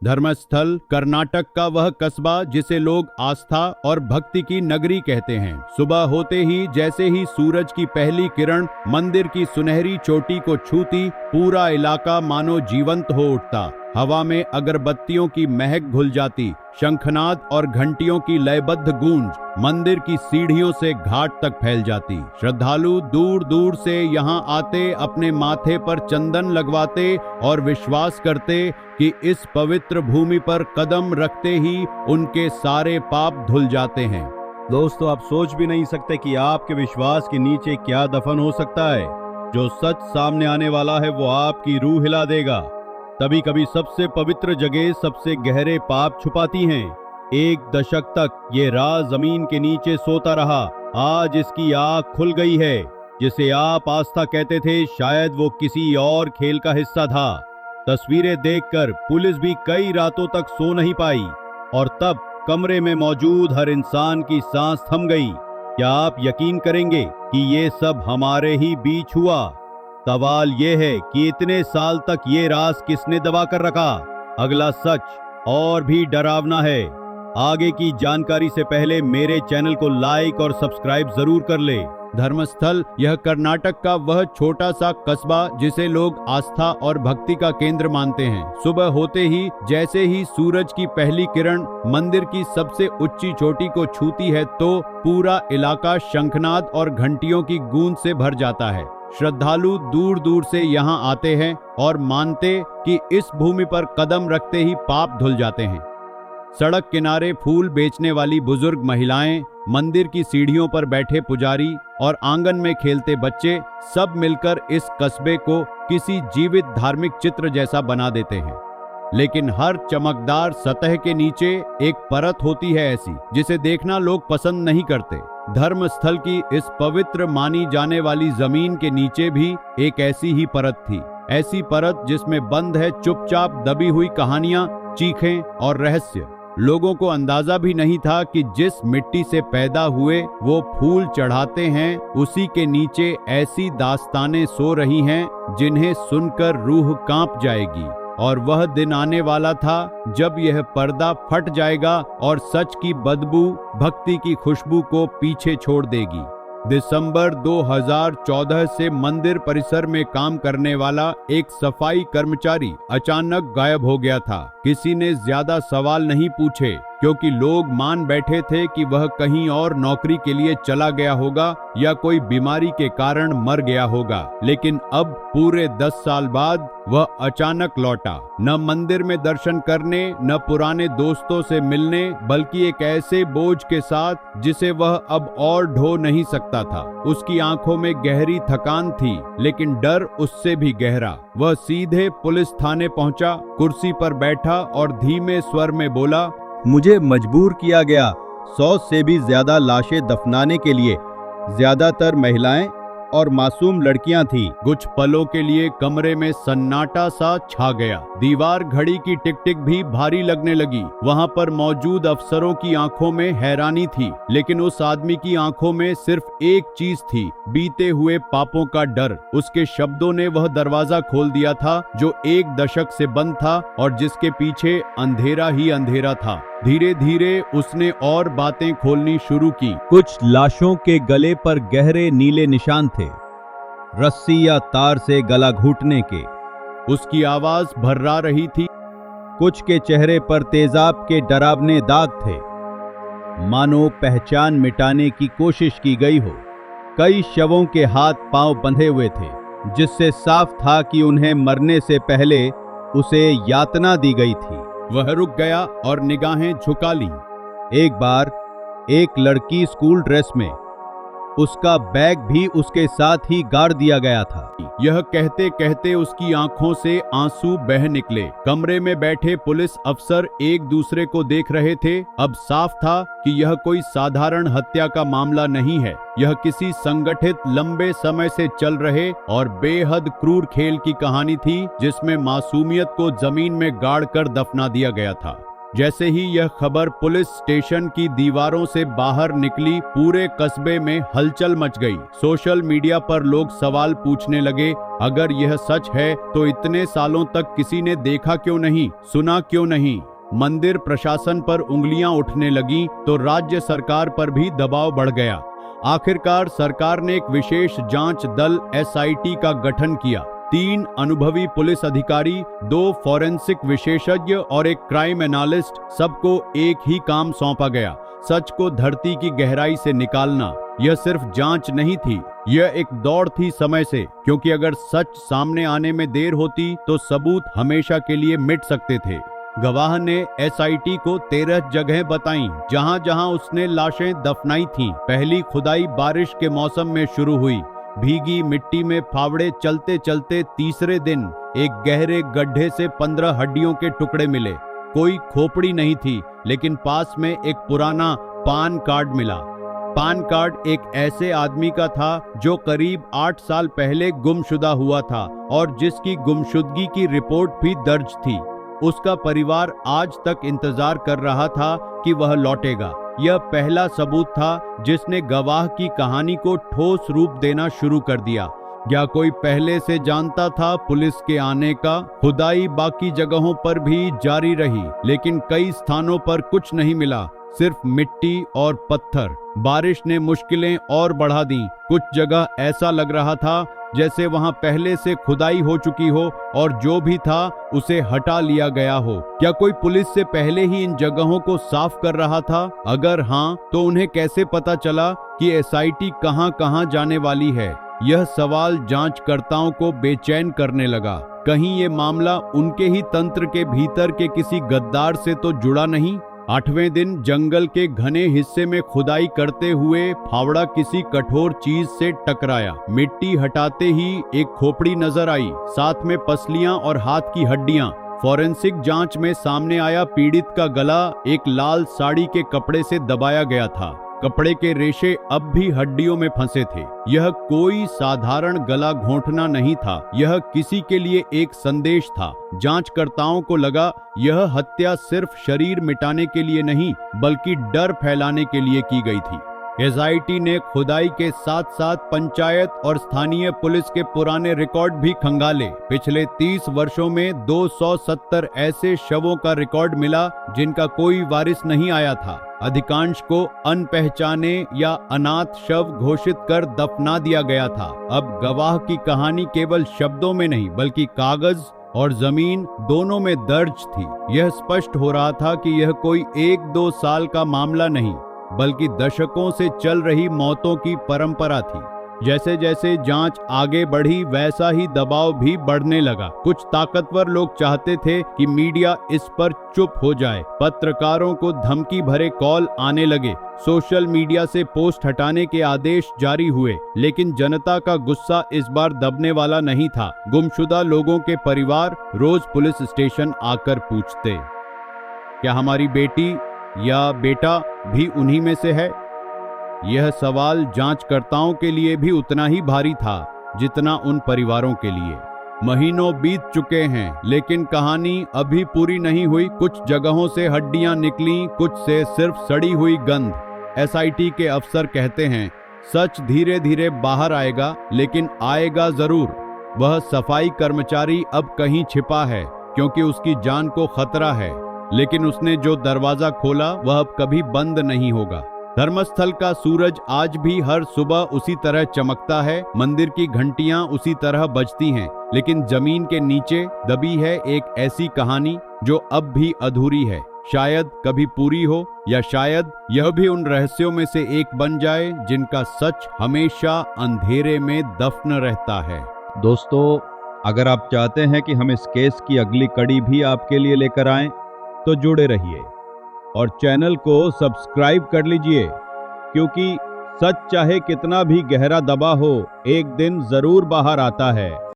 धर्मस्थल कर्नाटक का वह कस्बा जिसे लोग आस्था और भक्ति की नगरी कहते हैं। सुबह होते ही जैसे ही सूरज की पहली किरण मंदिर की सुनहरी चोटी को छूती, पूरा इलाका मानो जीवंत हो उठता। हवा में अगरबत्तियों की महक घुल जाती, शंखनाद और घंटियों की लयबद्ध गूंज मंदिर की सीढ़ियों से घाट तक फैल जाती। श्रद्धालु दूर दूर से यहाँ आते, अपने माथे पर चंदन लगवाते और विश्वास करते कि इस पवित्र भूमि पर कदम रखते ही उनके सारे पाप धुल जाते हैं। दोस्तों, आप सोच भी नहीं सकते कि आपके विश्वास के नीचे क्या दफन हो सकता है। जो सच सामने आने वाला है वो आपकी रूह हिला देगा। तभी कभी सबसे पवित्र जगह सबसे गहरे पाप छुपाती हैं। 1 दशक तक ये राज जमीन के नीचे सोता रहा। आज इसकी आग खुल गई है। जिसे आप आस्था कहते थे, शायद वो किसी और खेल का हिस्सा था। तस्वीरें देखकर पुलिस भी कई रातों तक सो नहीं पाई और तब कमरे में मौजूद हर इंसान की सांस थम गई। क्या आप यकीन करेंगे कि ये सब हमारे ही बीच हुआ? सवाल ये है कि इतने साल तक ये राज किसने दबा कर रखा? अगला सच और भी डरावना है। आगे की जानकारी से पहले मेरे चैनल को लाइक और सब्सक्राइब जरूर कर ले। धर्मस्थल यह कर्नाटक का वह छोटा सा कस्बा जिसे लोग आस्था और भक्ति का केंद्र मानते हैं। सुबह होते ही जैसे ही सूरज की पहली किरण मंदिर की सबसे ऊंची चोटी को छूती है तो पूरा इलाका शंखनाद और घंटियों की गूंज से भर जाता है। श्रद्धालु दूर दूर से यहाँ आते हैं और मानते कि इस भूमि पर कदम रखते ही पाप धुल जाते हैं। सड़क किनारे फूल बेचने वाली बुजुर्ग महिलाएं, मंदिर की सीढ़ियों पर बैठे पुजारी और आंगन में खेलते बच्चे सब मिलकर इस कस्बे को किसी जीवित धार्मिक चित्र जैसा बना देते हैं। लेकिन हर चमकदार सतह के नीचे एक परत होती है ऐसी जिसे देखना लोग पसंद नहीं करते। धर्मस्थल की इस पवित्र मानी जाने वाली जमीन के नीचे भी एक ऐसी ही परत थी। ऐसी परत जिसमें बंद है चुपचाप दबी हुई कहानियां, चीखें और रहस्य। लोगों को अंदाजा भी नहीं था कि जिस मिट्टी से पैदा हुए वो फूल चढ़ाते हैं, उसी के नीचे ऐसी दास्तानें सो रही हैं जिन्हें सुनकर रूह कांप जाएगी। और वह दिन आने वाला था जब यह पर्दा फट जाएगा और सच की बदबू भक्ति की खुशबू को पीछे छोड़ देगी। दिसंबर 2014 से मंदिर परिसर में काम करने वाला एक सफाई कर्मचारी अचानक गायब हो गया था। किसी ने ज्यादा सवाल नहीं पूछे क्योंकि लोग मान बैठे थे कि वह कहीं और नौकरी के लिए चला गया होगा या कोई बीमारी के कारण मर गया होगा। लेकिन अब पूरे 10 साल बाद वह अचानक लौटा, न मंदिर में दर्शन करने, न पुराने दोस्तों से मिलने, बल्कि एक ऐसे बोझ के साथ जिसे वह अब और ढो नहीं सकता था। उसकी आंखों में गहरी थकान थी, लेकिन डर उससे भी गहरा। वह सीधे पुलिस थाने पहुंचा, कुर्सी पर बैठा और धीमे स्वर में बोला, मुझे मजबूर किया गया 100 से भी ज्यादा लाशें दफनाने के लिए। ज्यादातर महिलाएं और मासूम लड़कियां थीं। कुछ पलों के लिए कमरे में सन्नाटा सा छा गया। दीवार घड़ी की टिक टिक भी भारी लगने लगी। वहां पर मौजूद अफसरों की आंखों में हैरानी थी, लेकिन उस आदमी की आंखों में सिर्फ एक चीज थी, बीते हुए पापों का डर। उसके शब्दों ने वह दरवाजा खोल दिया था जो 1 दशक से बंद था और जिसके पीछे अंधेरा ही अंधेरा था। धीरे धीरे उसने और बातें खोलनी शुरू की। कुछ लाशों के गले पर गहरे नीले निशान थे, रस्सी या तार से गला घूटने के। उसकी आवाज भर्रा रही थी। कुछ के चेहरे पर तेजाब के डरावने दाग थे, मानो पहचान मिटाने की कोशिश की गई हो। कई शवों के हाथ पांव बंधे हुए थे, जिससे साफ था कि उन्हें मरने से पहले उसे यातना दी गई थी। वह रुक गया और निगाहें झुका लीं। एक बार एक लड़की स्कूल ड्रेस में, उसका बैग भी उसके साथ ही गाड़ दिया गया था। यह कहते कहते उसकी आंखों से आंसू बह निकले। कमरे में बैठे पुलिस अफसर एक दूसरे को देख रहे थे। अब साफ था कि यह कोई साधारण हत्या का मामला नहीं है। यह किसी संगठित लंबे समय से चल रहे और बेहद क्रूर खेल की कहानी थी, जिसमें मासूमियत को जमीन में गाड़ कर दफना दिया गया था। जैसे ही यह खबर पुलिस स्टेशन की दीवारों से बाहर निकली, पूरे कस्बे में हलचल मच गई। सोशल मीडिया पर लोग सवाल पूछने लगे, अगर यह सच है तो इतने सालों तक किसी ने देखा क्यों नहीं, सुना क्यों नहीं। मंदिर प्रशासन पर उंगलियां उठने लगी तो राज्य सरकार पर भी दबाव बढ़ गया। आखिरकार सरकार ने एक विशेष जांच दल SIT का गठन किया। 3 अनुभवी पुलिस अधिकारी, 2 फॉरेंसिक विशेषज्ञ और एक क्राइम एनालिस्ट, सबको एक ही काम सौंपा गया, सच को धरती की गहराई से निकालना। यह सिर्फ जांच नहीं थी, यह एक दौड़ थी समय से, क्योंकि अगर सच सामने आने में देर होती तो सबूत हमेशा के लिए मिट सकते थे। गवाह ने SIT को 13 जगह बताईं, जहां जहां उसने लाशें दफनाई थीं। पहली खुदाई बारिश के मौसम में शुरू हुई। भीगी मिट्टी में फावड़े चलते चलते तीसरे दिन एक गहरे गड्ढे से 15 हड्डियों के टुकड़े मिले। कोई खोपड़ी नहीं थी, लेकिन पास में एक पुराना पान कार्ड मिला। पान कार्ड एक ऐसे आदमी का था जो करीब 8 साल पहले गुमशुदा हुआ था और जिसकी गुमशुदगी की रिपोर्ट भी दर्ज थी। उसका परिवार आज तक इंतजार कर रहा था कि वह लौटेगा। यह पहला सबूत था जिसने गवाह की कहानी को ठोस रूप देना शुरू कर दिया। क्या कोई पहले से जानता था पुलिस के आने का? खुदाई बाकी जगहों पर भी जारी रही, लेकिन कई स्थानों पर कुछ नहीं मिला, सिर्फ मिट्टी और पत्थर। बारिश ने मुश्किलें और बढ़ा दी। कुछ जगह ऐसा लग रहा था जैसे वहां पहले से खुदाई हो चुकी हो और जो भी था उसे हटा लिया गया हो। क्या कोई पुलिस से पहले ही इन जगहों को साफ कर रहा था? अगर हाँ, तो उन्हें कैसे पता चला कि SIT कहां-कहां जाने वाली है? यह सवाल जांचकर्ताओं को बेचैन करने लगा। कहीं ये मामला उनके ही तंत्र के भीतर के किसी गद्दार से तो जुड़ा नहीं? 8वें दिन जंगल के घने हिस्से में खुदाई करते हुए फावड़ा किसी कठोर चीज से टकराया। मिट्टी हटाते ही एक खोपड़ी नजर आई, साथ में पसलियां और हाथ की हड्डियां। फॉरेंसिक जांच में सामने आया, पीड़ित का गला एक लाल साड़ी के कपड़े से दबाया गया था। कपड़े के रेशे अब भी हड्डियों में फंसे थे। यह कोई साधारण गला घोंटना नहीं था, यह किसी के लिए एक संदेश था। जांचकर्ताओं को लगा यह हत्या सिर्फ शरीर मिटाने के लिए नहीं, बल्कि डर फैलाने के लिए की गई थी। SIT ने खुदाई के साथ साथ पंचायत और स्थानीय पुलिस के पुराने रिकॉर्ड भी खंगाले। पिछले 30 वर्षों में 270 ऐसे शवों का रिकॉर्ड मिला जिनका कोई वारिस नहीं आया था। अधिकांश को अनपहचाने या अनाथ शव घोषित कर दफना दिया गया था। अब गवाह की कहानी केवल शब्दों में नहीं, बल्कि कागज और जमीन दोनों में दर्ज थी। यह स्पष्ट हो रहा था कि यह कोई 1-2 साल का मामला नहीं, बल्कि दशकों से चल रही मौतों की परंपरा थी। जैसे जैसे जांच आगे बढ़ी, वैसा ही दबाव भी बढ़ने लगा। कुछ ताकतवर लोग चाहते थे कि मीडिया इस पर चुप हो जाए। पत्रकारों को धमकी भरे कॉल आने लगे। सोशल मीडिया से पोस्ट हटाने के आदेश जारी हुए, लेकिन जनता का गुस्सा इस बार दबने वाला नहीं था। गुमशुदा लोगों के परिवार रोज पुलिस स्टेशन आकर पूछते, क्या हमारी बेटी या बेटा भी उन्हीं में से है? यह सवाल जांचकर्ताओं के लिए भी उतना ही भारी था जितना उन परिवारों के लिए। महीनों बीत चुके हैं, लेकिन कहानी अभी पूरी नहीं हुई। कुछ जगहों से हड्डियां निकली, कुछ से सिर्फ सड़ी हुई गंध। SIT के अफसर कहते हैं, सच धीरे धीरे बाहर आएगा, लेकिन आएगा जरूर। वह सफाई कर्मचारी अब कहीं छिपा है, क्योंकि उसकी जान को खतरा है, लेकिन उसने जो दरवाजा खोला वह अब कभी बंद नहीं होगा। धर्मस्थल का सूरज आज भी हर सुबह उसी तरह चमकता है, मंदिर की घंटियां उसी तरह बजती हैं, लेकिन जमीन के नीचे दबी है एक ऐसी कहानी जो अब भी अधूरी है। शायद कभी पूरी हो, या शायद यह भी उन रहस्यों में से एक बन जाए जिनका सच हमेशा अंधेरे में दफन रहता है। दोस्तों, अगर आप चाहते हैं कि हम इस केस की अगली कड़ी भी आपके लिए लेकर आएं, तो जुड़े रहिए और चैनल को सब्सक्राइब कर लीजिए, क्योंकि सच चाहे कितना भी गहरा दबा हो, एक दिन जरूर बाहर आता है।